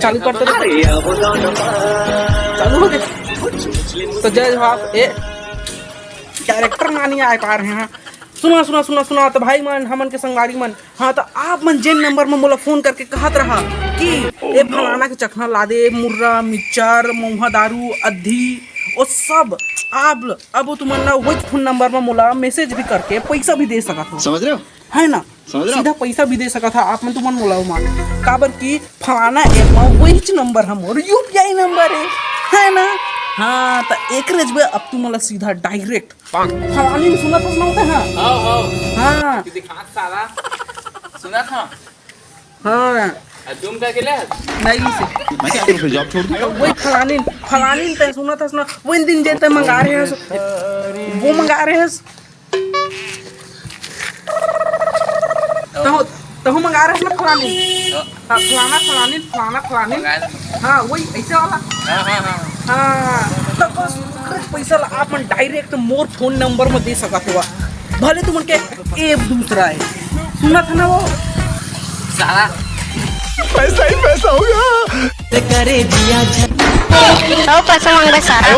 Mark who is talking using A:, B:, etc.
A: चालू करते चालू हो गया। तो जय जवाब ए कैरेक्टर ना नहीं आ पा रहे हैं। सुना सुना सुना सुना तो भाई मन हमन के संगवारी मन, हाँ तो आप मन जेन नंबर में मोला फोन करके कहत रहा कि ए फलाना के चखना ला दे, मुर्रा मिक्सचर महुआ दारू अधी और सब आप अब तुमन ना वही फोन नंबर में मोला मैसेज भी करके पैसा भी दे सकत हो, समझ रहे हो है ना, सीधा पैसा भी दे सकत था आप मन। तुमन मोला माने काबर की फलाना ऐप में वही नंबर है मोर यूपीआई नंबर है ना। हाँ तो एक रेजबे अब तू मला सीधा डायरेक्ट फलानी में सुना था सुनाते हैं। हाँ
B: दिखा साला सुना था।
A: हाँ
B: तुम क्या के लिए
A: नहीं से
C: मैं क्या करूं, जॉब छोड़ दूं?
A: वही फलानी ते सुना था सुना वही दिन जेते मंगा रहे हैं वो मंगा रहे हैं तो हम मंगा रहे हैं ना फलानी। हाँ वही ऐसे वाला। हाँ तो बस पैसा आप मन डायरेक्ट मोर फोन नंबर में दे सकत हुआ, भले तुमन के ऐप दूसरा है। सुना था ना वो
B: साला
C: पैसा ही पैसा होगा।
D: करे दिया पैसा मांग रहा सारा।